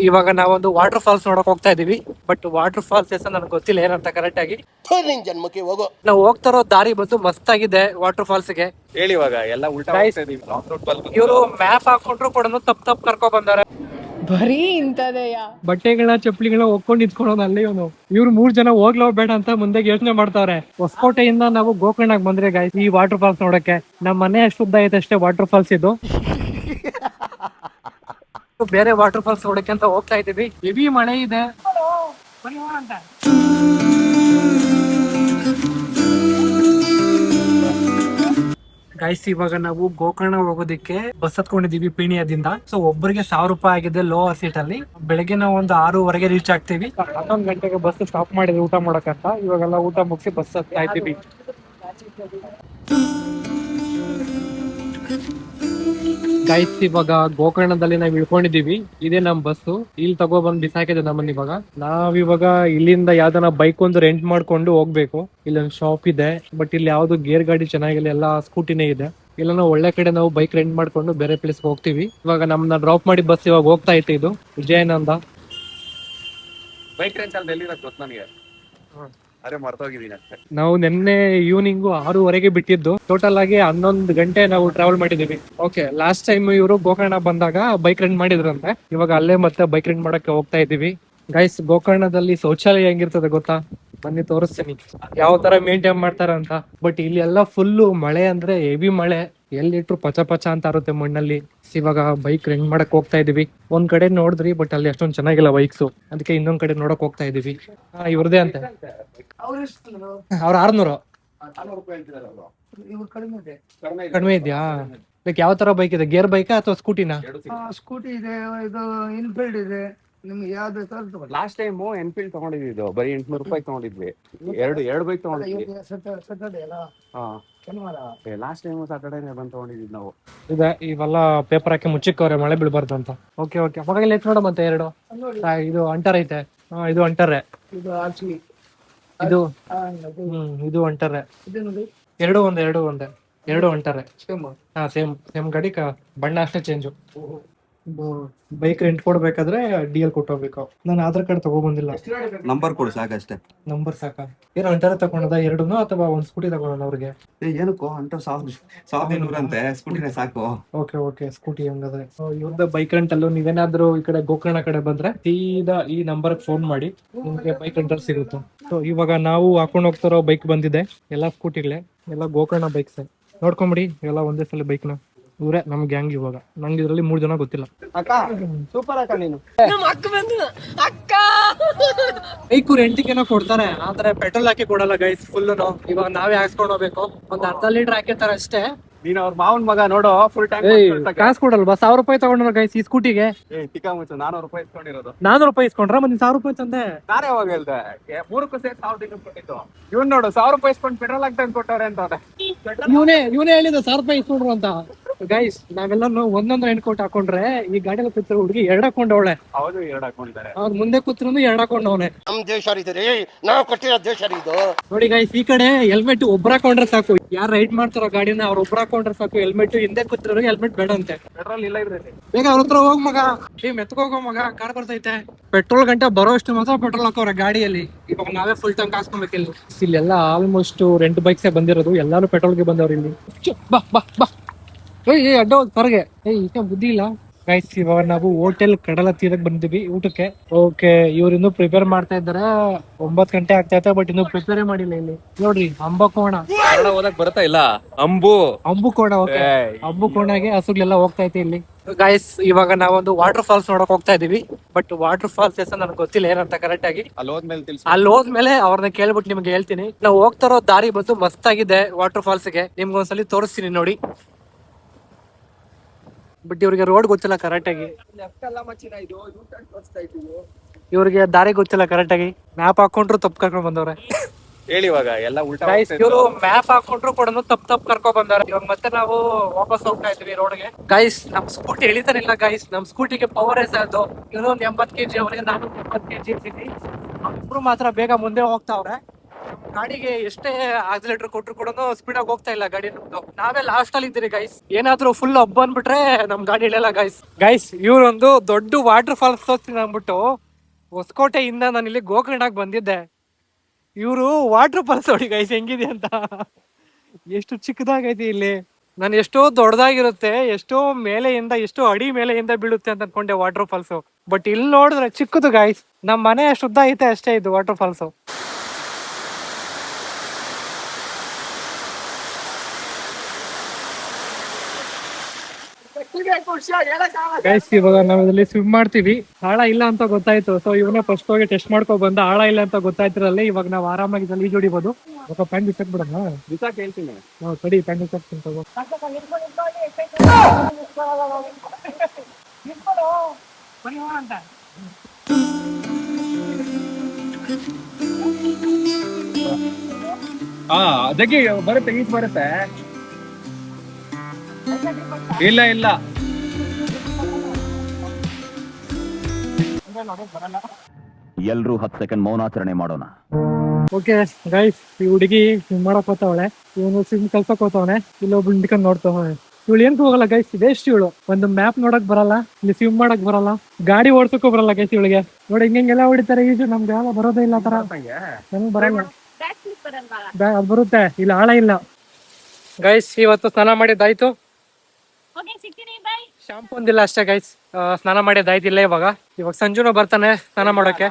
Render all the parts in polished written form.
ಇವಾಗ ನಾವೊಂದು water falls ನೋಡಕ್ ಹೋಗ್ತಾ ಇದೀವಿ. ಬಟ್ ವಾಟರ್ ಫಾಲ್ಸ್ ಹೆಸರು ನನಗೆ ಗೊತ್ತಿಲ್ಲ ಏನಂತ ಕರೆಕ್ಟ್ ಆಗಿ. ಜನ್ಮಕ್ಕೆ ಹೋಗೋ ನಾವು ಹೋಗ್ತಾರೋ ದಾರಿ ಬಂದು ಮಸ್ತ್ ಆಗಿದೆ ವಾಟರ್ ಫಾಲ್ಸ್ ಗೆ. ಹೇಳಿ ಇವಾಗ ಎಲ್ಲ ಉಲ್ಟಾ ಇವರು ಮ್ಯಾಪ್ ಹಾಕೊಂಡ್ರು ಕೂಡ ತಪ್ಪ ಕರ್ಕೊ ಬಂದಾರೆ. ಬರೀ ಇಂತದೆಯಾ ಬಟ್ಟೆಗಳ ಚಪ್ಪಲಿಗಳನ್ನ ಒಕ್ಕೊಂಡು ನಿಂತ್ಕೊಳ್ಳೋದು ಅಲ್ಲಿ ಇವನು. ಇವ್ರು 3 ಜನ ಹೋಗ್ಲೋ ಬೇಡ ಅಂತ ಮುಂದೆ ಯೋಚನೆ ಮಾಡ್ತಾವ್ರೆ. ಹೊಸಕೋಟೆಯಿಂದ ನಾವು ಗೋಕರ್ಣಗ್ ಬಂದ್ರೆ ಗಾಯ್ಸ್ ಈ ವಾಟರ್ ಫಾಲ್ಸ್ ನೋಡಕ್ಕೆ. ನಮ್ಮ ಮನೆ ಅಷ್ಟು ಉದ್ದ ಐತೆ ಅಷ್ಟೇ ವಾಟರ್ ಫಾಲ್ಸ್ ಇದು. ಬೇರೆ ವಾಟರ್ ಫಾಲ್ಸ್ ನೋಡಕ್ಕೆ ಅಂತ ಹೋಗ್ತಾ ಇದೀವಿ. ಹೆವಿ ಮಳೆ ಇದೆ. ಗೈಸ್ ಇವಾಗ ನಾವು ಗೋಕರ್ಣ ಹೋಗೋದಿಕ್ಕೆ ಬಸ್ ಹತ್ಕೊಂಡಿದೀವಿ ಪೀಣ್ಯದಿಂದ. ಸೊ ಒಬ್ಬರಿಗೆ 1000 ರೂಪಾಯಿ ಆಗಿದೆ ಲೋವರ್ ಸೀಟ್ ಅಲ್ಲಿ. ಬೆಳಗ್ಗೆ ನಾವು ಒಂದು 6:30 ರೀಚ್ ಆಗ್ತೀವಿ. 11 ಗಂಟೆಗೆ ಬಸ್ ಸ್ಟಾಪ್ ಮಾಡಿದ್ವಿ ಊಟ ಮಾಡಕ್ಕಂತ. ಇವಾಗೆಲ್ಲ ಊಟ ಮುಗಿಸಿ ಬಸ್ ಹತ್ತಾ ಇದ್ದೀವಿ. ಗೈಸ್ ಇವಾಗ ಗೋಕರ್ಣದಲ್ಲಿ ನಾವ್ ಇಳ್ಕೊಂಡಿದೀವಿ. ಇದೇ ನಮ್ ಬಸ್. ಇಲ್ಲಿ ತಗೊಬಂದ್ ಬಿಸಾಕಿದೆ ನಮ್ಮನ್ನ. ಇವಾಗ ನಾವಿವಾಗ ಇಲ್ಲಿಂದ ಯಾವ್ದನ ಬೈಕ್ ಒಂದು ರೆಂಟ್ ಮಾಡ್ಕೊಂಡು ಹೋಗ್ಬೇಕು. ಇಲ್ಲೊಂದು ಶಾಪ್ ಇದೆ. ಬಟ್ ಇಲ್ಲಿ ಯಾವ್ದು ಗೇರ್ ಗಾಡಿ ಚೆನ್ನಾಗಿಲ್ಲ, ಎಲ್ಲ ಸ್ಕೂಟಿನೇ ಇದೆ. ಇಲ್ಲ ನಾವು ಒಳ್ಳೆ ಕಡೆ ನಾವು ಬೈಕ್ ರೆಂಟ್ ಮಾಡ್ಕೊಂಡು ಬೇರೆ ಪ್ಲೇಸ್ ಹೋಗ್ತೀವಿ. ಇವಾಗ ನಮ್ಮನ್ನ ಡ್ರಾಪ್ ಮಾಡಿ ಬಸ್ ಇವಾಗ ಹೋಗ್ತಾ ಇತ್ತು. ಇದು ವಿಜಯಾನಂದ ಬೈಕ್ ರೆಂಟ್ ಅಲ್ಲಿ ಎಲ್ಲಿರೋದು ಗೊತ್ತು ನನಗೆ. ಅರೆ ಮರ್ತೋಗಿದ್ದೀನಿ ಅಷ್ಟೇ. ನಾವು ನಿನ್ನೆ ಈವ್ನಿಂಗ್ 6:30 ಬಿಟ್ಟಿದ್ದು. ಟೋಟಲ್ ಆಗಿ 11 ಗಂಟೆ ನಾವು ಟ್ರಾವೆಲ್ ಮಾಡಿದೀವಿ. ಓಕೆ, ಲಾಸ್ಟ್ ಟೈಮ್ ಇವರು ಗೋಕರ್ಣ ಬಂದಾಗ ಬೈಕ್ ರೆಂಟ್ ಮಾಡಿದ್ರಂತೆ. ಇವಾಗ ಅಲ್ಲೇ ಮತ್ತೆ ಬೈಕ್ ರೆಂಟ್ ಮಾಡಕ್ಕೆ ಹೋಗ್ತಾ ಇದೀವಿ. ಗೈಸ್ ಗೋಕರ್ಣದಲ್ಲಿ ಶೌಚಾಲಯ ಹೆಂಗಿರ್ತದೆ ಗೊತ್ತಾ? ಬನ್ನಿ ತೋರಿಸ್ತೀನಿ ಯಾವ ತರ ಮೇಂಟೈನ್ ಮಾಡ್ತಾರ ಅಂತ. ಬಟ್ ಇಲ್ಲಿ ಎಲ್ಲ ಫುಲ್ಲು ಮಳೆ, ಅಂದ್ರೆ ಹೆವಿ ಮಳೆ. ಎಲ್ಲಿಟ್ರು ಪಚ ಪಚ ಅಂತ ಇರುತ್ತೆ ಮಣ್ಣಲ್ಲಿ. ಇವಾಗ ಬೈಕ್ ರೆಂಟ್ ಮಾಡಕ್ ಹೋಗ್ತಾ ಇದೀವಿ. ಒಂದ್ ಕಡೆ ನೋಡಿದ್ರಿ, ಬಟ್ ಅಲ್ಲಿ ಅಷ್ಟೊಂದ್ ಚೆನ್ನಾಗಿಲ್ಲ ಬೈಕ್ಸ್. ಅದಕ್ಕೆ ಇನ್ನೊಂದ್ ಕಡೆ ನೋಡಕ್ ಹೋಗ್ತಾ ಇದೀವಿ. ಇವ್ರದೇ ಅಂತೆ. ಅವ್ರ 600 ಕಡಿಮೆ ಇದೆಯಾ? ಲೈಕ್ ಯಾವ ತರ ಬೈಕ್ ಇದೆ? ಗೇರ್ ಬೈಕಾ ಅಥವಾ ಸ್ಕೂಟಿನಾ? ಸ್ಕೂಟಿ ಇದೆ, ಇದು ಇನ್ಫೀಲ್ಡ್ ಇದೆ. ನಿಮ್ಗೆ ಯಾವ್ದು ಬೇಕಾದ್ರೂ ತಗೊಳ್ಳಿ. ಲಾಸ್ಟ್ ಟೈಮ್ ಎನ್ಫೀಲ್ಡ್ ತಗೊಂಡಿದ್ದು ಬರೀ 800 ರೂಪಾಯಿ ತಗೊಂಡಿದ್ವಿ. ಎರಡು ಬೈಕ್ ತಗೊಂಡಿದ್ವಿ. ಸಟರ್ಡೆ ಅಲ್ಲ, ಶನಿವಾರ. ಲಾಸ್ಟ್ ಟೈಮ್ ಸಾಟರ್ಡೇ ಬಂದು ತಗೊಂಡಿದ್ವಿ ನಾವು. ಇದೆ ಇವೆಲ್ಲ ಪೇಪರ್ ಹಾಕಿ ಮುಚ್ಚಿಕ್ಕವ್ರೆ ಮಳೆ ಬೀಳ್ಬಾರ್ದು ಅಂತ. ಓಕೆ ಓಕೆ, ಮಗಲ್ಲಿ ಎತ್ ನೋಡ ಮತ್ತೆ ಎರಡು. ಇದು ಅಂಟರ್ ಐತೆ. ಇದು ಅಂಟರ್ರೆ. ಇದು ಆರ್ಚಿ. ಇದು ಇದು ಅಂಟರ್ರೆ. ಇದು ನೋಡಿ, ಎರಡು ಅಂಟರ್ರೆ. ಸೇಮ್. ಸೇಮ್ ಗಾಡಿ, ಬಣ್ಣ ಅಷ್ಟೇ ಚೇಂಜು. ಬೈಕ್ ರೆಂಟ್ ಕೊಡ್ಬೇಕಾದ್ರೆ DL ಕೊಟ್ಟೋಗ್ಬೇಕು. ನಾನು ಆಧಾರ್ ಕಾರ್ಡ್ ತಗೊಬಂದಿಲ್ಲ. ನಂಬರ್ ಕೊಡು ಸಾಕಷ್ಟೇ. ನಂಬರ್ ಸಾಕ? ಏನು ಅಂಟರ್ ತಗೊಂಡದ ಎರಡನ್ನು ಅಥವಾ ಒಂದ್ ಸ್ಕೂಟಿ ತಗೊಂಡ ಅವ್ರಿಗೆ? ಏನಕ್ಕೋ ಅಂಟರ್ 1500 ಅಂತೆ, ಸ್ಕೂಟಿನೇ ಸಾಕು. ಓಕೆ ಸ್ಕೂಟಿ ಹಂಗಾದ್ರೆ. ಇವ್ರದ ಬೈಕ್ ರೆಂಟ್ ಅಲ್ಲೂ ನೀವೇನಾದ್ರೂ ಈ ಕಡೆ ಗೋಕರ್ಣ ಕಡೆ ಬಂದ್ರೆ ಸೀದಾ ಈ ನಂಬರ್ ಫೋನ್ ಮಾಡಿ, ನಿಮ್ಗೆ ಬೈಕ್ ರೆಂಟಲ್ ಸಿಗುತ್ತೆ. ಸೊ ಇವಾಗ ನಾವು ಹಾಕೊಂಡ್ ಹೋಗ್ತಾರೋ ಬೈಕ್ ಬಂದಿದೆ. ಎಲ್ಲಾ ಸ್ಕೂಟಿಗಳೇ, ಎಲ್ಲ ಗೋಕರ್ಣ ಬೈಕ್ಸ್. ನೋಡ್ಕೊಂಬಿಡಿ ಎಲ್ಲ ಒಂದೇ ಸಲ ಬೈಕ್ ನ. ಇವರೇ ನಮ್ ಗ್ಯಾಂಗ್. ಇವಾಗ ನಂಗೆ ಇದ್ರಲ್ಲಿ 3 ಜನ ಗೊತ್ತಿಲ್ಲ. ಅಕ್ಕ ಸೂಪರ್ ಅಕ್ಕ ನೀನು. ಬೈಕ್ ರೆಂಟಿಗೆ ಕೊಡ್ತಾರೆ, ಆದ್ರೆ ಪೆಟ್ರೋಲ್ ಹಾಕಿ ಕೊಡಲ್ಲ ಗೈಸ್. ಫುಲ್ ಇವಾಗ ನಾವೇ ಹಾಕ್ಸ್ಕೊಂಡು ಹೋಗ್ಬೇಕು. ಒಂದ್ ಅರ್ಧ ಲೀಟರ್ ಹಾಕಿರ್ತಾರೆ ಅಷ್ಟೇ. ನೀನ್ ಅವ್ರ ಮಾವನ್ ಮಗ ನೋಡು, ಫುಲ್ ಟೈಮ್ ಕಾಸು ಕೊಡಲ್ವಾ? 1000 ರೂಪಾಯಿ ತಗೊಂಡ್ರ ಗೈಸ್ ಈ ಸ್ಕೂಟಿಗೆ. ಟಿಕಾ ಮುಚ್ಚು 400 ರೂಪಾಯಿ ಇಸ್ಕೊಂಡಿರೋದು. 400 ರೂಪಾಯಿ ಇಸ್ಕೊಂಡ್ರ? ಮತ್ತೆ 1000 ರೂಪಾಯಿ ತಂದೆ. ನಾನೇ ಯಾವಾಗ ಹೇಳ್ದೆ? 3ಕ್ಕೂ ಸೇರಿ 1000 ಕೊಟ್ಟಿದ್ದು. ಇವ್ನ್ ನೋಡು 1000 ರೂಪಾಯಿ ಇಸ್ಕೊಂಡು ಪೆಟ್ರೋಲ್ ಹಾಕ್ತಾ ಕೊಟ್ಟವ್ರೆ ಅಂತ. ಇವನೇ ಹೇಳಿದ 1000 ರೂಪಾಯಿ ಇಸ್ಕೊಂಡ್ರು ಅಂತ. ಗೈಸ್ ನಾವೆಲ್ಲ ಒಂದೊಂದು ಎಂಟು ಕೊಟ್ಟು ಹಾಕೊಂಡ್ರೆ ಈ ಗಾಡಿಯಲ್ಲಿ ಕೂತಿರೋ ಹುಡುಗಿ 2 ಹಾಕೊಂಡವಳೆ. ಹೌದು, 2 ಹಾಕೊಂಡಿದ್ದಾರೆ. ಅವ್ರ ಮುಂದೆ ಕೂತಿರೋ 2 ಹಾಕೊಂಡವನೆ. ನಮ್ ದೇಶ ನಾವು ಕೊಟ್ಟಿರೋ ದೇಶ ಇದು. ನೋಡಿ ಗೈಸ್, ಈ ಕಡೆ ಹೆಲ್ಮೆಟ್ ಒಬ್ರು ಹಾಕೊಂಡ್ರೆ ಸಾಕು. ಯಾರು ರೈಡ್ ಮಾಡ್ತಾರೋ ಗಾಡಿನ ಅವ್ರ ಒಬ್ರು ಹಾಕೊಂಡ್ರೆ ಸಾಕು ಹೆಲ್ಮೆಟ್. ಹಿಂದೆ ಕೂತಿರೋ ಹೆಲ್ಮೆಟ್ ಬೇಡ ಅಂತೆ. ಪೆಟ್ರೋಲ್ ಇಲ್ಲ ಇದ್ರಲ್ಲಿ. ಬೇಗ ಅವ್ರ ಹತ್ರ ಹೋಗ್ ಮಗ. ಮೆತ್ಕೋಗೋ ಮಗ, ಕಾರ್ ಬರ್ತೈತೆ. ಪೆಟ್ರೋಲ್ ಗಂಟೆ ಬರೋ ಅಷ್ಟು ಮಾತ್ರ ಪೆಟ್ರೋಲ್ ಹಾಕೋರ ಗಾಡಿಯಲ್ಲಿ. ಇವಾಗ ನಾವೇ ಫುಲ್ ಟೈಮ್ ಕಾಸ್ಕೊಬೇಕಿಲ್ಲ. ಇಲ್ಲೆಲ್ಲ ಆಲ್ಮೋಸ್ಟ್ ರೆಂಟ್ ಬೈಕ್ಸೇ ಬಂದಿರೋದು. ಎಲ್ಲಾರು ಪೆಟ್ರೋಲ್ಗೆ ಬಂದವ್ರು ಇಲ್ಲಿ. ಬಾ ಬಾ ಬಾ, ಅಡ್ಡ ಹೊರಗೆ. ಈಗ ಬುದ್ಧಿ ಇಲ್ಲ ಗೈಸ್. ಇವಾಗ ನಾವು ಹೋಟೆಲ್ ಕಡಲ ತೀರಕ್ಕೆ ಬಂದಿದ್ವಿ ಊಟಕ್ಕೆ. ಓಕೆ, ಇವ್ರು ಇನ್ನೂ ಪ್ರಿಪೇರ್ ಮಾಡ್ತಾ ಇದಾರೆ. 9 ಗಂಟೆ ಆಗ್ತಾ ಇತ್ತು, ಬಟ್ ಇನ್ನೂ ಪ್ರಿಪೇರ್ ಮಾಡಿಲ್ಲ. ಇಲ್ಲಿ ನೋಡ್ರಿ, ಅಂಬಕೋಣ ಓದಕ್ ಬರ್ತಾ ಇಲ್ಲ. ಅಂಬುಕೋಣ. ಓಕೆ, ಅಂಬುಕೋಣಗೆ ಹಸುಗಳೆಲ್ಲ ಹೋಗ್ತಾ ಐತೆ ಇಲ್ಲಿ. ಗೈಸ್ ಇವಾಗ ನಾವೊಂದು ವಾಟರ್ ಫಾಲ್ಸ್ ನೋಡಕ್ ಹೋಗ್ತಾ ಇದೀವಿ. ಬಟ್ ವಾಟರ್ ಫಾಲ್ಸ್ ಹೆಸರು ನನಗೆ ಗೊತ್ತಿಲ್ಲ ಏನಂತ ಕರೆಕ್ಟ್ ಆಗಿ. ಅಲ್ಲಿ ಹೋದ್ಮೇಲೆ ಅವ್ರನ್ನ ಕೇಳ್ಬಿಟ್ಟು ನಿಮ್ಗೆ ಹೇಳ್ತೀನಿ. ನಾವು ಹೋಗ್ತಾರೋ ದಾರಿ ಬಂದು ಮಸ್ತ್ ಆಗಿದೆ ವಾಟರ್ ಫಾಲ್ಸ್ ಗೆ. ನಿಮ್ಗೆ ಒಂದ್ಸಲಿ ತೋರಿಸ್ತೀನಿ ನೋಡಿ. ಬಟ್ ಇವ್ರಿಗೆ ರೋಡ್ ಗೊತ್ತಿಲ್ಲ ಕರೆಕ್ಟ್ ಆಗಿ. ಇವ್ರಿಗೆ ದಾರಿ ಗೊತ್ತಿಲ್ಲ ಕರೆಕ್ಟ್ ಆಗಿ. ಮ್ಯಾಪ್ ಹಾಕೊಂಡ್ರು ತಪ್ಪು ಕರ್ಕೊಂಡ್ ಬಂದವ್ರೆ. ಹೇಳಿ ಇವಾಗ ಎಲ್ಲ ಉಲ್ಟಾ. ಇವರು ಮ್ಯಾಪ್ ಹಾಕೊಂಡ್ರು ಕೂಡ ತಪ್ಪು ಕರ್ಕೊಂಡ್ ಬಂದವ್ರೆ. ಇವಾಗ ಮತ್ತೆ ನಾವು ವಾಪಸ್ ಹೋಗ್ತಾ ಇದ್ವಿ ರೋಡ್ಗೆ. ಗೈಸ್ ನಮ್ ಸ್ಕೂಟಿ ಎಳಿತಾನಿಲ್ಲ ಗೈಸ್. ನಮ್ ಸ್ಕೂಟಿಗೆ ಪವರ್ ಎಸೆದು ಇನ್ನೊಂದು 80 kg, ಅವ್ರಿಗೆ 470 kg ಇರ್ತೀನಿ. ಇಬ್ರು ಮಾತ್ರ ಬೇಗ ಮುಂದೆ ಹೋಗ್ತಾವ್ರೆ. ಗಾಡಿಗೆ ಎಷ್ಟೇ ಆಕ್ಸಿಲೇಟರ್ ಕೊಟ್ರು ಕೂಡ ಸ್ಪೀಡ್ ಆಗಿ ಹೋಗ್ತಾ ಇಲ್ಲ ಗಾಡಿ ನಮ್ದು. ನಾವೇ ಲಾಸ್ಟ್ ಅಲ್ಲಿ ಇದ್ದೀರಿ ಗೈಸ್. ಏನಾದ್ರೂ ಫುಲ್ ಹಬ್ಬ ಅಂದ್ಬಿಟ್ರೆ ನಮ್ ಗಾಡಿ ಇಳಿಯಲ್ಲ ಗೈಸ್ ಇವ್ರೊಂದು ದೊಡ್ಡ ವಾಟರ್ ಫಾಲ್ಸ್ ತೋರಿಸ್ತೀನಿ ಅಂದ್ಬಿಟ್ಟು ಹೊಸಕೋಟೆಯಿಂದ ನಾನು ಇಲ್ಲಿ ಗೋಕರ್ಣಕ್ಕೆ ಬಂದಿದ್ದೆ. ಇವರು ವಾಟರ್ ಫಾಲ್ಸ್ ನೋಡಿ ಗೈಸ್ ಹೆಂಗಿದೆ ಅಂತ. ಎಷ್ಟು ಚಿಕ್ಕದಾಗೈತಿ ಇಲ್ಲಿ. ನಾನು ಎಷ್ಟೋ ದೊಡ್ಡದಾಗಿರುತ್ತೆ, ಎಷ್ಟೋ ಮೇಲೆಯಿಂದ ಎಷ್ಟೋ ಅಡಿ ಮೇಲೆಯಿಂದ ಬೀಳುತ್ತೆ ಅಂತ ಅನ್ಕೊಂಡೆ ವಾಟರ್ ಫಾಲ್ಸ್. ಬಟ್ ಇಲ್ಲಿ ನೋಡಿದ್ರೆ ಚಿಕ್ಕದು ಗೈಸ್. ನಮ್ಮ ಮನೆ ಅಷ್ಟು ಉದ್ದ ಐತೆ ಅಷ್ಟೇ ಇದು ವಾಟರ್ ಫಾಲ್ಸ್. ಗೈಸ್ ಇವಾಗ ನಾವು ಇದರಲ್ಲಿ ಸ್ವಿಮ್ ಮಾಡ್ತೀವಿ. ಆಳ ಇಲ್ಲ ಅಂತ ಗೊತ್ತಾಯ್ತು, ಸೊ ಇವನ್ನ ಫಸ್ಟ್ ಹೋಗಿ ಟೆಸ್ಟ್ ಮಾಡ್ಕೊ ಬಂದ. ಆಳ ಇಲ್ಲ ಅಂತ ಗೊತ್ತಾಯ್ತಿರಲ್ಲಿ ಇವಾಗ ನಾವು ಆರಾಮಾಗಿ ಇದರಲ್ಲಿ ಈಜು ಹೊಡಿಬೋದು. ಪ್ಯಾಂಟ್ ಬಿಸಾಕ್ ಬಿಡೋಣ, ಬಿಸಾಕ್ ಹೇಳ್ತೀನಿ. ನಾವು ತಡಿ ಪ್ಯಾಂಟ್ ಬಿಸಾಕ್ತೀನಿ ತಗೋ. ಅದಕ್ಕೆ ಬರುತ್ತೆ, ಈಜ್ ಬರುತ್ತೆ. ಇಲ್ಲ ಇಲ್ಲ ಎಲ್ರೂ 10 ಸೆಕೆಂಡ್ ಮೌನಾಚರಣೆ ಮಾಡೋಣ. ಓಕೆ ಗೈಸ್, ಈ ಹುಡುಗಿ ಸ್ವಿಮ್ ಮಾಡಕ್ ಹೋಗ್ತಾವಳೆ, ಇವನು ಸ್ವಿಮ್ ಕಲ್ಸಕ್ ಹೋಗ್ತಾವನೆ. ಇಲ್ಲೊಬ್ಳು ನಿಂತ್ಕೊಂಡ್ ನೋಡ್ತಾವಳೆ. ಇವಳು ಏನ್ ಹೋಗಲ್ಲ ಗೈಸ್, ವೇಸ್ಟ್ ಇವಳು. ಒಂದು ಮ್ಯಾಪ್ ನೋಡಕ್ ಬರಲ್ಲ, ಇಲ್ಲಿ ಸ್ವಿಮ್ ಮಾಡಕ್ ಬರಲ್ಲ, ಗಾಡಿ ಓಡ್ಸಕ್ಕೂ ಬರಲ್ಲ ಗೈಸ್ ಇವಳಿಗೆ. ನೋಡಿ ಹಿಂಗೆಲ್ಲ ಹೊಡಿತಾರೆ ಈಜು. ನಮ್ಗೆ ಯಾವ ಬರೋದೇ ಇಲ್ಲ ತರ, ನಮ್ಗೆ ಬರಲ್ಲ. ಅದ್ ಬರುತ್ತೆ, ಇಲ್ಲ ಆಳ ಇಲ್ಲ. ಗೈಸ್ ಇವತ್ತು ಸ್ನಾನ ಮಾಡಿದ್ದಾಯ್ತು. ಶಾಂಪು ಒಂದಿಲ್ಲ ಅಷ್ಟೇ ಗೈಸ್, ಸ್ನಾನ ಮಾಡಿದ್ದಾಯ್ತಿಲ್ಲ. ಇವಾಗ ಸಂಜುನು ಬರ್ತಾನೆ ಸ್ನಾನ ಮಾಡೋಕೆ.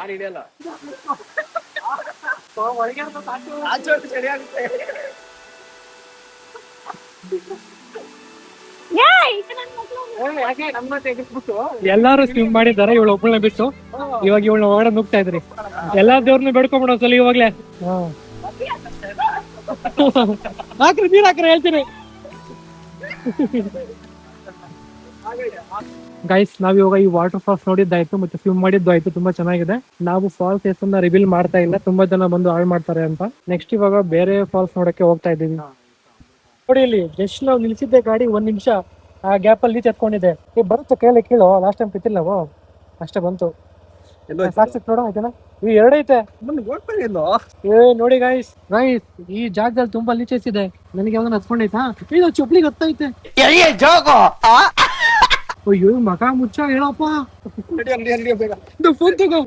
ಎಲ್ಲಾರು ಸ್ವಿಮ್ ಮಾಡಿದ್ದಾರೆ, ಇವಳು ಒಬ್ಬಳನ್ನ ಬಿಟ್ಟು. ಇವಾಗ ಇವಳನ್ನ ಒಳಗಡೆ ನುಗ್ತಾ ಇದ್ರಿ. ಎಲ್ಲಾ ದೇವ್ರನ್ನ ಬೇಡ್ಕೊಂಡ್ಬಿಡೋ ಸಲ ಇವಾಗ್ಲೇ. ಹಾಕ್ರಿ ನೀರ್ ಹಾಕ್ರಿ ಹೇಳ್ತೀನಿ. ಗೈಸ್ ನಾವ್ ಇವಾಗ ಈ ವಾಟರ್ ಫಾಲ್ಸ್ ನೋಡಿದ್ದಾಯ್ತು ಮತ್ತೆ ಸ್ವಿಮ್ ಮಾಡಿದ್ದು ಆಯ್ತು, ತುಂಬಾ ಚೆನ್ನಾಗಿದೆ. ನಾವು ಫಾಲ್ಸ್ ಹೆಸರನ್ನ ರಿವೀಲ್ ಮಾಡ್ತಾ ಇಲ್ಲ, ತುಂಬಾ ಜನ ಬಂದು ಹಾಳು ಮಾಡ್ತಾರೆ ಅಂತ. ನೆಕ್ಸ್ಟ್ ಇವಾಗ ಬೇರೆ ಫಾಲ್ಸ್ ನೋಡಕ್ಕೆ ಹೋಗ್ತಾ ಇದ್ದೀವಿ. ನೋಡಿ ಇಲ್ಲಿ ಜಸ್ಟ್ ನಾವು ನಿಲ್ಸಿದ್ದೆ ಗಾಡಿ 1 ನಿಮಿಷ, ಆ ಗ್ಯಾಪ್ ಅಲ್ಲಿ ನೀಚ್ ಎತ್ಕೊಂಡಿದೆ. ಬರುತ್ತೆ ಕೈಯಲ್ಲಿ ಕೇಳು, ಲಾಸ್ಟ್ ಟೈಮ್ ಕಿತ್ತಿಲ್ಲ ನಾವು, ಅಷ್ಟೇ ಬಂತು. ಸಾಕ್ಸಿಕ್ ನೋಡ ಇದನ್ನ, ಈ ಎರಡೈತೆ. ನೋಡಿ ಗೈಸ್ ಈ ಜಾಗದಲ್ಲಿ ತುಂಬಾ ಲೀಚಸ್ ಇದೆ. ನನಗೆ ಯಾವ್ದನ್ನ ಹತ್ಕೊಂಡೈತಾ, ಇದು ಚೊಪ್ಲಿಗೆ ಹತ್ತೈತೆ. ಅಯ್ಯೋ ಮಕ ಮುಚ್ಚ ಹೇಳಪ್ಪ. ಫೋನ್ ತಗೋ.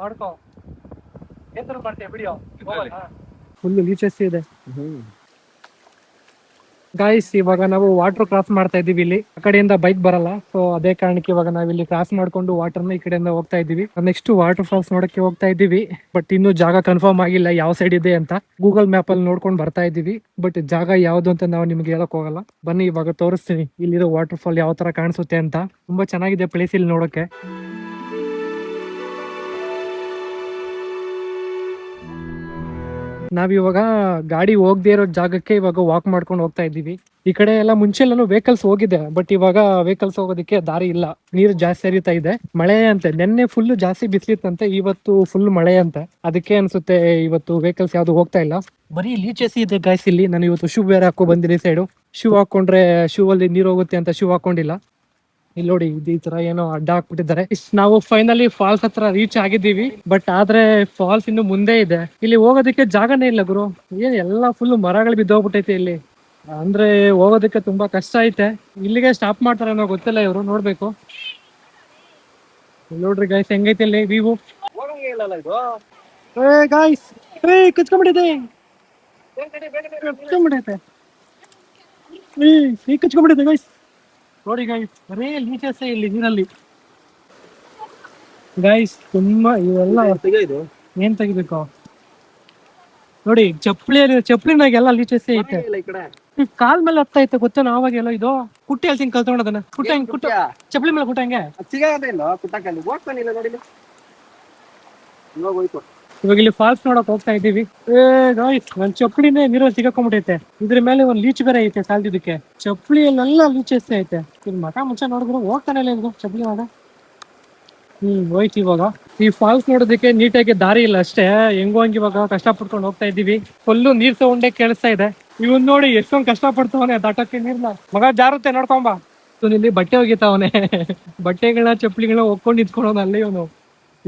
ಮಾಡ್ಕೋ ಏನ್ ಮಾಡ್ತೀಯ ಬಿಡಿಯೋ. ಫುಲ್ ಲೀಚಸ್ ಇದೆ ಗೈಸ್. ಇವಾಗ ನಾವು ವಾಟರ್ ಕ್ರಾಸ್ ಮಾಡ್ತಾ ಇದೀವಿ. ಇಲ್ಲಿ ಆ ಕಡೆಯಿಂದ ಬೈಕ್ ಬರಲ್ಲ, ಸೊ ಅದೇ ಕಾರಣಕ್ಕೆ ಇವಾಗ ನಾವ್ ಇಲ್ಲಿ ಕ್ರಾಸ್ ಮಾಡ್ಕೊಂಡು ವಾಟರ್ನ ಈ ಕಡೆಯಿಂದ ಹೋಗ್ತಾ ಇದೀವಿ. ನೆಕ್ಸ್ಟ್ ವಾಟರ್ ಫಾಲ್ಸ್ ನೋಡಕ್ಕೆ ಹೋಗ್ತಾ ಇದೀವಿ. ಬಟ್ ಇನ್ನು ಜಾಗ ಕನ್ಫರ್ಮ್ ಆಗಿಲ್ಲ ಯಾವ ಸೈಡ್ ಇದೆ ಅಂತ. ಗೂಗಲ್ ಮ್ಯಾಪ್ ಅಲ್ಲಿ ನೋಡ್ಕೊಂಡು ಬರ್ತಾ ಇದೀವಿ, ಬಟ್ ಜಾಗ ಯಾವ್ದು ಅಂತ ನಾವು ನಿಮ್ಗೆ ಹೇಳಕ್ ಹೋಗಲ್ಲ. ಬನ್ನಿ ಇವಾಗ ತೋರಿಸ್ತೀನಿ ಇಲ್ಲಿರೋ ವಾಟರ್ ಫಾಲ್ ಯಾವ ತರ ಕಾಣಿಸುತ್ತೆ ಅಂತ. ತುಂಬಾ ಚೆನ್ನಾಗಿದೆ ಪ್ಲೇಸ್ ಇಲ್ಲಿ ನೋಡಕ್ಕೆ. ನಾವಿವಾಗ ಗಾಡಿ ಹೋಗದೆ ಇರೋ ಜಾಗಕ್ಕೆ ಇವಾಗ ವಾಕ್ ಮಾಡ್ಕೊಂಡು ಹೋಗ್ತಾ ಇದ್ದೀವಿ. ಈ ಕಡೆ ಎಲ್ಲ ಮುಂಚೆ ಎಲ್ಲಾನು ವೆಹಿಕಲ್ಸ್ ಹೋಗಿದೆ, ಬಟ್ ಇವಾಗ ವೆಹಿಕಲ್ಸ್ ಹೋಗೋದಕ್ಕೆ ದಾರಿ ಇಲ್ಲ. ನೀರು ಜಾಸ್ತಿ ಹರಿತಾ ಇದೆ, ಮಳೆ ಅಂತೆ. ನೆನ್ನೆ ಫುಲ್ ಜಾಸ್ತಿ ಬಿಸಿಲಿತ್ತಂತೆ, ಇವತ್ತು ಫುಲ್ ಮಳೆ ಅಂತೆ. ಅದಕ್ಕೆ ಅನ್ಸುತ್ತೆ ಇವತ್ತು ವೆಹಿಕಲ್ಸ್ ಯಾವ್ದು ಹೋಗ್ತಾ ಇಲ್ಲ. ಬರೀ ಲೀಚಸ್ ಇದೆ ಗಾಯ್ಸ್ ಇಲ್ಲಿ. ನಾನು ಇವತ್ತು ಶೂ ಬೇರೆ ಹಾಕೋ ಬಂದಿನಿ ಸೈಡು. ಶೂ ಹಾಕೊಂಡ್ರೆ ಶೂ ಅಲ್ಲಿ ನೀರು ಹೋಗುತ್ತೆ ಅಂತ ಶೂ ಹಾಕೊಂಡಿಲ್ಲ. ಇಲ್ಲಿ ನೋಡಿ ಈ ತರ ಏನೋ ಅಡ್ಡ ಹಾಕ್ಬಿಟ್ಟಿದ್ದಾರೆ. ನಾವು ಫೈನಲಿ ಫಾಲ್ಸ್ ಹತ್ರ ರೀಚ್ ಆಗಿದ್ದೀವಿ, ಬಟ್ ಆದ್ರೆ ಫಾಲ್ಸ್ ಇನ್ನು ಮುಂದೆ ಇದೆ. ಇಲ್ಲಿ ಹೋಗೋದಕ್ಕೆ ಜಾಗನೇ ಇಲ್ಲ ಗುರು. ಏನ್ ಎಲ್ಲಾ ಫುಲ್ ಮರಗಳು ಬಿದ್ದೋಗ್ಬಿಟ್ಟೈತೆ ಇಲ್ಲಿ. ಅಂದ್ರೆ ಹೋಗೋದಕ್ಕೆ ತುಂಬಾ ಕಷ್ಟ ಐತೆ. ಇಲ್ಲಿಗೆ ಸ್ಟಾಪ್ ಮಾಡ್ತಾರೆ ಅನ್ನೋ ಗೊತ್ತಿಲ್ಲ ಇವರು, ನೋಡ್ಬೇಕು. ನೋಡ್ರಿ ಗಾಯ್ಸ್ ಹೆಂಗೈತೆ ಇಲ್ಲಿ ವ್ಯೂ. ಗಾಯ್ಸ್ ಕಚ್ಕೊಂಡ್ಬಿಟ್ಟಿದೆ, ಕಚ್ಕೊಂಡ್ಬಿಟ್ಟಿದೆ ಗೈಸ್. ನೋಡಿ ಗೈಸ್ ಬರೇ ಲೀಚಸ್ ಇಲ್ಲಿ ನೀರಲ್ಲಿ ಗೈಸ್. ತುಂಬಾ ಇವೆಲ್ಲ ಏನ್ ತೆಗಿಬೇಕು ನೋಡಿ. ಚಪ್ಪಲಿನಾಗೆಲ್ಲ ಲೀಚಸ್ ಐತೆ. ಕಾಲ್ ಮೇಲೆ ಹತ್ತ ಐತೆ ಗೊತ್ತ. ನಾವಾಗೆಲ್ಲ ಇದು ಕುಟ್ಟಿ ಹೇಳ್ತೀನಿ ಕಲ್ತ್ಕೊಂಡದನ್ನ. ಕುಟ್ಟ ಚಪ್ಪಲಿ ಮೇಲೆ ಕುಟ್ಟಂಗೆ ಇವಾಗ ಇಲ್ಲಿ ಫಾಲ್ಸ್ ನೋಡಕ್ ಹೋಗ್ತಾ ಇದೀವಿ. ಗಾಯ್ಸ್ ನನ್ ಚಪ್ಪಲಿನೇ ನೀರಲ್ಲಿ ಸಿಗಾಕೊಂಡ್ಬಿಟ್ಟೈತೆ. ಇದ್ರ ಮೇಲೆ ಒಂದ್ ಲೀಚ್ ಬೇರೆ ಐತೆ ಸಾಲ್ದಿದ್ದಕ್ಕೆ. ಚಪ್ಪಲಿಯಲ್ಲೆಲ್ಲ ಲೀಚಸ್ ಐತೆ. ಇಲ್ಲಿ ಮಠ ಮುಂಚೆ ನೋಡಿದ್ರು ಹೋಗ್ತಾನೆ ಇಲ್ಲ ಇದು ಚಪ್ಪಲಿ ಮಾಡ. ಹೋಯ್ತು. ಇವಾಗ ಈ ಫಾಲ್ಸ್ ನೋಡೋದಕ್ಕೆ ನೀಟಾಗಿ ದಾರಿ ಇಲ್ಲ ಅಷ್ಟೇ. ಹೆಂಗೋ ಹಂಗ ಇವಾಗ ಕಷ್ಟ ಪಡ್ಕೊಂಡು ಹೋಗ್ತಾ ಇದೀವಿ. ಫುಲ್ಲು ನೀರ್ ಸೌಂಡೇ ಕೇಳಿಸ್ತಾ ಇದೆ. ಇವನ್ ನೋಡಿ ಎಷ್ಟೊಂದ್ ಕಷ್ಟ ಪಡ್ತವನೆ ದಾಟಕ್ಕೆ ನೀರ್ನ. ಮಗ ಜಾರುತ್ತೆ ನೋಡ್ಕೊಂಬ. ಇಲ್ಲಿ ಬಟ್ಟೆ ಒಗಿತಾವನೆ ಬಟ್ಟೆಗಳನ್ನ ಚಪ್ಪಲಿಗಳನ್ನ ಒಕ್ಕೊಂಡು ನಿಂತ್ಕೊಳ್ಳೋನು ಅಲ್ಲೇ ಇವನು.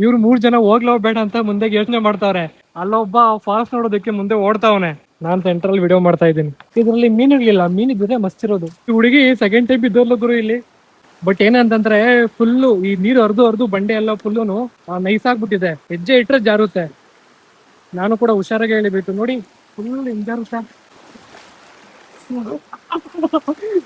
ಇವ್ರು 3 ಜನ ಹೋಗ್ಲೋ ಬೇಡ ಅಂತ ಮುಂದೆ ಯೋಚನೆ ಮಾಡ್ತಾವ್ರೆ. ಅಲ್ಲೊಬ್ಬ ಫಾಲ್ಸ್ ನೋಡೋದಕ್ಕೆ ಮುಂದೆ ಓಡ್ತಾವನೆ. ನಾನ್ ಸೆಂಟ್ರಲ್ ವಿಡಿಯೋ ಮಾಡ್ತಾ ಇದ್ದೀನಿ. ಇದ್ರಲ್ಲಿ ಮೀನುಗಳಿಲ್ಲ, ಮೀನಿದ್ರೆ ಮಸ್ತ್ ಇರೋದು. ಈ ಹುಡುಗಿ ಸೆಕೆಂಡ್ ಟೈಮ್ ಇದ್ದೋರ್ಲು ಗುರು ಇಲ್ಲಿ. ಬಟ್ ಏನಂತಂದ್ರೆ ಫುಲ್ಲು ಈ ನೀರು ಹರಿದು ಬಂಡೆ ಎಲ್ಲ ಫುಲ್ಲು ನೈಸ್ ಆಗ್ಬಿಟ್ಟಿದೆ. ಹೆಜ್ಜೆ ಇಟ್ರೆ ಜಾರುತ್ತೆ. ನಾನು ಕೂಡ ಹುಷಾರಾಗಿ ಹೇಳಿಬಿಟ್ಟು ನೋಡಿ ಫುಲ್ ಹಿಂಜಾರುತ್ತೆ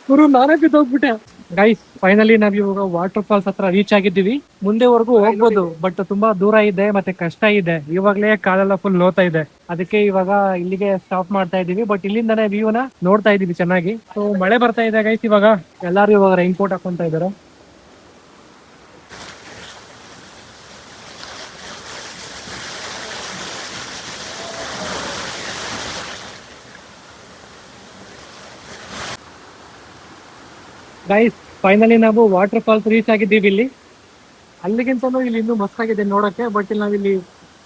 ಗುರು. ನಾನೇ ಬಿದ್ದೋಗ್ಬಿಟ್ಟೆ. ಗೈಸ್ ಫೈನಲಿ ನಾವ್ ಇವಾಗ ವಾಟರ್ ಫಾಲ್ಸ್ ಹತ್ರ ರೀಚ್ ಆಗಿದ್ದೀವಿ. ಮುಂದೆವರೆಗೂ ಹೋಗ್ಬೋದು, ಬಟ್ ತುಂಬಾ ದೂರ ಇದೆ ಮತ್ತೆ ಕಷ್ಟ ಇದೆ. ಇವಾಗ್ಲೇ ಕಾಲೆಲ್ಲ ಫುಲ್ ನೋತಾ ಇದೆ. ಅದಕ್ಕೆ ಇವಾಗ ಇಲ್ಲಿಗೆ ಸ್ಟಾಪ್ ಮಾಡ್ತಾ ಇದೀವಿ. ಬಟ್ ಇಲ್ಲಿಂದಾನೇ ವ್ಯೂನ ನೋಡ್ತಾ ಇದೀವಿ ಚೆನ್ನಾಗಿ. ಸೊ ಮಳೆ ಬರ್ತಾ ಇದೆ ಗೈಸ್. ಇವಾಗ ಎಲ್ಲಾರು ಇವಾಗ ರೈನ್ ಕೋಟ್ ಹಾಕೊಂತ ಇದಾರೆ. ಗೈಸ್ ಫೈನಲಿ ನಾವು ವಾಟರ್ ಫಾಲ್ಸ್ ರೀಚ್ ಆಗಿದ್ದೀವಿ. ಇಲ್ಲಿ ಅಲ್ಲಿಗಿಂತನೂ ಇಲ್ಲಿ ಇನ್ನೂ ಮಸ್ತ್ ಆಗಿದೆ ನೋಡಕ್ಕೆ. ಬಟ್ ಇಲ್ಲಿ ನಾವಿಲ್ಲಿ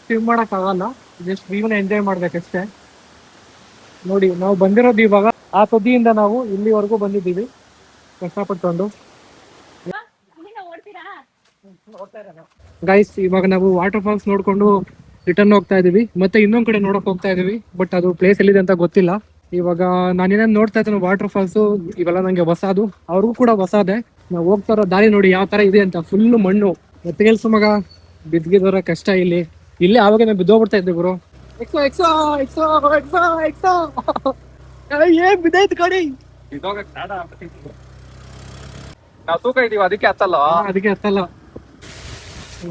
ಸ್ವಿಮ್ ಮಾಡಕ್ ಆಗಲ್ಲ, ಜಸ್ಟ್ ವ್ಯೂನ ಎಂಜಾಯ್ ಮಾಡ್ಬೇಕಷ್ಟೇ. ನೋಡಿ ನಾವು ಬಂದಿರೋದು ಇವಾಗ ಆ ತುದಿಯಿಂದ ನಾವು ಇಲ್ಲಿವರೆಗೂ ಬಂದಿದ್ದೀವಿ ಕಷ್ಟಪಟ್ಕೊಂಡು. ಗೈಸ್ ಇವಾಗ ನಾವು ವಾಟರ್ ಫಾಲ್ಸ್ ನೋಡ್ಕೊಂಡು ರಿಟರ್ನ್ ಹೋಗ್ತಾ ಇದೀವಿ. ಮತ್ತೆ ಇನ್ನೊಂದ್ ಕಡೆ ನೋಡಕ್ ಹೋಗ್ತಾ ಇದೀವಿ. ಬಟ್ ಅದು ಪ್ಲೇಸ್ ಎಲ್ಲಿದೆ ಅಂತ ಗೊತ್ತಿಲ್ಲ. ಇವಾಗ ನಾನೇನೇನು ನೋಡ್ತಾ ಇದ್ದೀನಿ ವಾಟರ್ ಫಾಲ್ಸ್ ಇವೆಲ್ಲ ನಂಗೆ ಹೊಸದು, ಅವ್ರಿಗೂ ಕೂಡ ಹೊಸದೆ. ನಾವು ಹೋಗ್ತಾ ಇರೋ ದಾರಿ ನೋಡಿ ಯಾವ ತರ ಇದೆ ಅಂತ. ಫುಲ್ ಮಣ್ಣು ಎತ್ತಗೆಲ್ಸು ಮಗ, ಬಿದ್ದಿದವರ ಕಷ್ಟ ಇಲ್ಲಿ. ಇಲ್ಲೇ ಆವಾಗ ನಾವು ಬಿದ್ದೋಗ್ಬಿಡ್ತಾ ಇದ್ದೆ ಗುರು. ಬಿದ್ದೈತ್ ಕಡಿ. ನಾವು ತೂಕ ಇದೀವಿ ಅದಕ್ಕೆ ಹತ್ತಲ್ಲ. ಅದಕ್ಕೆ ಹತ್ತಲ್ಲ.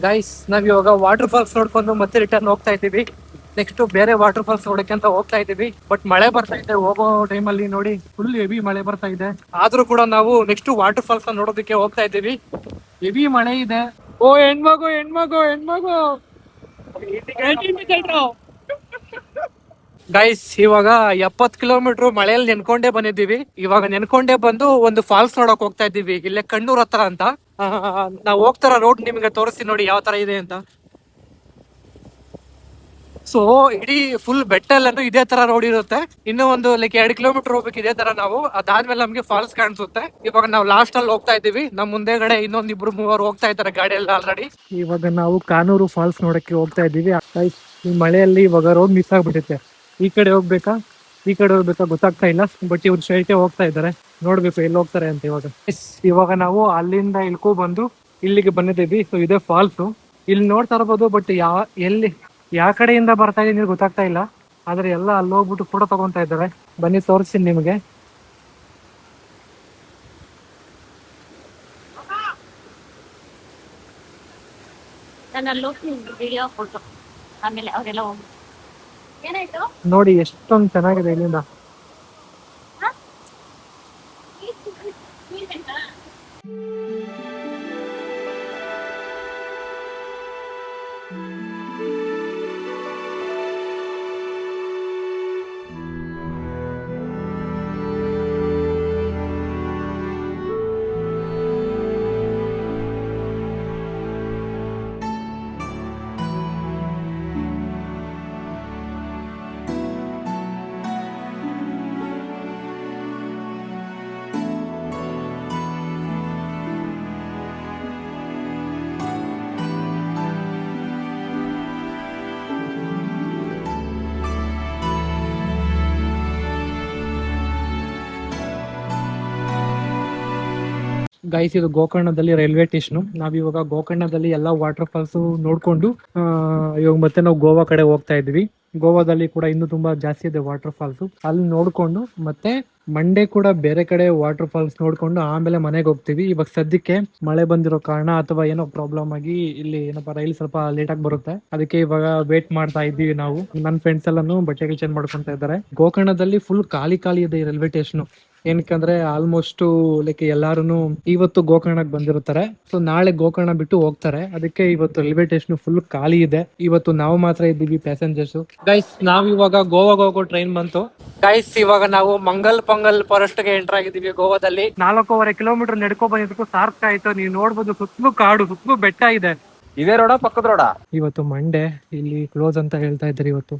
ಗೈಸ್ ನಾವ್ ಇವಾಗ ವಾಟರ್ ಫಾಲ್ಸ್ ನೋಡ್ಕೊಂಡು ಮತ್ತೆ ರಿಟರ್ನ್ ಹೋಗ್ತಾ ಇದ್ದೀವಿ. ನೆಕ್ಸ್ಟ್ ಬೇರೆ ವಾಟರ್ ಫಾಲ್ಸ್ ನೋಡಕ್ಕೆ ಅಂತ ಹೋಗ್ತಾ ಇದೀವಿ. ಬಟ್ ಮಳೆ ಬರ್ತಾ ಇದೆ ಹೋಗೋ ಟೈಮಲ್ಲಿ. ನೋಡಿ ಫುಲ್ ಹೆವಿ ಮಳೆ ಬರ್ತಾ ಇದೆ. ಆದ್ರೂ ಕೂಡ ನಾವು ನೆಕ್ಸ್ಟ್ ವಾಟರ್ ಫಾಲ್ಸ್ ನೋಡೋದಕ್ಕೆ ಹೋಗ್ತಾ ಇದ್ದೀವಿ. ಹೆವಿ ಮಳೆ ಇದೆ. ಓ ಹೆಣ್ಮಗು ಗೈಸ್ ಇವಾಗ 70 ಕಿಲೋಮೀಟರ್ ಮಳೆಯಲ್ಲಿ ನೆನ್ಕೊಂಡೇ ಬಂದಿದ್ದೀವಿ. ಇವಾಗ ನೆನ್ಕೊಂಡೇ ಬಂದು ಒಂದು ಫಾಲ್ಸ್ ನೋಡಕ್ ಹೋಗ್ತಾ ಇದ್ದೀವಿ. ಇಲ್ಲೇ ಕಣ್ಣೂರ್ ಹತ್ರ ಅಂತ. ನಾವು ಹೋಗ್ತಾರ ರೋಡ್ ನಿಮ್ಗೆ ತೋರಿಸ್ತೀನಿ ನೋಡಿ ಯಾವ ತರ ಇದೆ ಅಂತ. ಸೊ ಇಡೀ ಫುಲ್ ಬೆಟ್ಟ ಎಲ್ಲಾನು ಇದೇ ತರ ರೋಡ್ ಇರುತ್ತೆ. ಇನ್ನು ಒಂದು 2 ಕಿಲೋಮೀಟರ್ ಹೋಗ್ಬೇಕು ಇದೇ ತರ ನಾವು. ಅದಾದ್ಮೇಲೆ ನಮ್ಗೆ ಫಾಲ್ಸ್ ಕಾಣಿಸುತ್ತೆ. ಇವಾಗ ನಾವು ಲಾಸ್ಟ್ ಅಲ್ಲಿ ಹೋಗ್ತಾ ಇದೀವಿ. ನಮ್ ಮುಂದೆಗಡೆ ಇನ್ನೊಂದಿಬ್ರು 3 ಹೋಗ್ತಾ ಇದ್ದಾರೆ ಗಾಡಿಯಲ್ಲಿ ಆಲ್ರೆಡಿ. ಇವಾಗ ನಾವು ಕಾನೂರು ಫಾಲ್ಸ್ ನೋಡಕ್ಕೆ ಹೋಗ್ತಾ ಇದೀವಿ. ಈ ಮಳೆಯಲ್ಲಿ ಇವಾಗ ರೋಡ್ ಮಿಸ್ ಆಗ್ಬಿಟ್ಟಿದೆ. ಈ ಕಡೆ ಹೋಗ್ಬೇಕಾ ಗೊತ್ತಾಗ್ತಾ ಇಲ್ಲ. ಬಟ್ ಇವ್ರು ಸ್ಟ್ರೈಟ್ ಹೋಗ್ತಾ ಇದ್ದಾರೆ. ನೋಡ್ಬೇಕು ಎಲ್ಲಿ ಹೋಗ್ತಾರೆ ಅಂತ. ಇವಾಗ ನಾವು ಅಲ್ಲಿಂದ ಇಳ್ಕೊ ಬಂದು ಇಲ್ಲಿಗೆ ಬಂದಿದ್ದೀವಿ. ಸೊ ಇದೇ ಫಾಲ್ಸ್. ಇಲ್ಲಿ ನೋಡ್ತಾ ಇರ್ಬೋದು. ಬಟ್ ಯಾವ ಕಡೆಯಿಂದ ಬರ್ತಾ ಇದೆ ನಿಮ್ಗೆ ಗೊತ್ತಾಗ್ತಾ ಇಲ್ಲ. ಆದ್ರೆ ಎಲ್ಲ ಅಲ್ಲಿ ಹೋಗ್ಬಿಟ್ಟು ಫೋಟೋ ತಗೊಂತಾ ಇದ್ದಾರೆ. ಬನ್ನಿ ತೋರಿಸ್ತೀನಿ ನಿಮಗೆ. ನೋಡಿ ಎಷ್ಟೊಂದು ಚೆನ್ನಾಗಿದೆ ಇಲ್ಲಿಂದ. ಗೈಸ್ ಇದು ಗೋಕರ್ಣದಲ್ಲಿ ರೈಲ್ವೆ ಸ್ಟೇಷನ್. ನಾವಿವಾಗ ಗೋಕರ್ಣದಲ್ಲಿ ಎಲ್ಲ ವಾಟರ್ ಫಾಲ್ಸ್ ನೋಡ್ಕೊಂಡು ಇವಾಗ ಮತ್ತೆ ನಾವು ಗೋವಾ ಕಡೆ ಹೋಗ್ತಾ ಇದ್ವಿ. ಗೋವಾದಲ್ಲಿ ಕೂಡ ಇನ್ನೂ ತುಂಬಾ ಜಾಸ್ತಿ ಇದೆ ವಾಟರ್ ಫಾಲ್ಸ್. ಅಲ್ಲಿ ನೋಡ್ಕೊಂಡು ಮತ್ತೆ ಮಂಡೇ ಕೂಡ ಬೇರೆ ಕಡೆ ವಾಟರ್ ಫಾಲ್ಸ್ ನೋಡ್ಕೊಂಡು ಆಮೇಲೆ ಮನೆಗೆ ಹೋಗ್ತೀವಿ. ಇವಾಗ ಸದ್ಯಕ್ಕೆ ಮಳೆ ಬಂದಿರೋ ಕಾರಣ ಅಥವಾ ಏನೋ ಪ್ರಾಬ್ಲಮ್ ಆಗಿ ಇಲ್ಲಿ ಏನಪ್ಪಾ ರೈಲ್ ಸ್ವಲ್ಪ ಲೇಟ್ ಆಗಿ ಬರುತ್ತೆ. ಅದಕ್ಕೆ ಇವಾಗ ವೇಟ್ ಮಾಡ್ತಾ ಇದ್ದೀವಿ ನಾವು. ನನ್ನ ಫ್ರೆಂಡ್ಸ್ ಎಲ್ಲಾನು ಬಟ್ಟೆಗಳು ಚೇಂಜ್ ಮಾಡ್ಕೊಂತ ಇದ್ದಾರೆ. ಗೋಕರ್ಣದಲ್ಲಿ ಫುಲ್ ಖಾಲಿ ಇದೆ ಈ ರೈಲ್ವೆ ಸ್ಟೇಷನ್. ಏನಕ್ಕಂದ್ರೆ ಆಲ್ಮೋಸ್ಟ್ ಲೈಕ್ ಎಲ್ಲಾರು ಇವತ್ತು ಗೋಕರ್ಣಕ್ಕೆ ಬಂದಿರ್ತಾರೆ. ಸೊ ನಾಳೆ ಗೋಕರ್ಣ ಬಿಟ್ಟು ಹೋಗ್ತಾರೆ. ಅದಕ್ಕೆ ಇವತ್ತು ರೈಲ್ವೆ ಸ್ಟೇಷನ್ ಫುಲ್ ಖಾಲಿ ಇದೆ. ಇವತ್ತು ನಾವು ಮಾತ್ರ ಇದ್ದೀವಿ ಪ್ಯಾಸೆಂಜರ್ಸ್. ಗೈಸ್ ನಾವ್ ಇವಾಗ ಗೋವಾಗೆ ಹೋಗೋ ಟ್ರೈನ್ ಬಂತು. ಗೈಸ್ ಇವಾಗ ನಾವು ಮಂಗಲ್ ಫಾರೆಸ್ಟ್ ಗೆ ಎಂಟರ್ ಆಗಿದ್ದೀವಿ. ಗೋವಾದಲ್ಲಿ 4.5 ಕಿಲೋಮೀಟರ್ ನಡ್ಕೊ ಬಂದಿದ್ದಕ್ಕೂ ಸಾರ್ಥಕ ಆಯ್ತು. ನೀವು ನೋಡ್ಬೋದು ಸುತ್ತಲೂ ಕಾಡು, ಸುತ್ತಲೂ ಬೆಟ್ಟ ಇದೆ. ಇದೇ ರೋಡ ಪಕ್ಕದ ರೋಡ. ಇವತ್ತು ಮಂಡೇ ಇಲ್ಲಿ ಕ್ಲೋಸ್ ಅಂತ ಹೇಳ್ತಾ ಇದ್ದಾರೆ ಇವತ್ತು.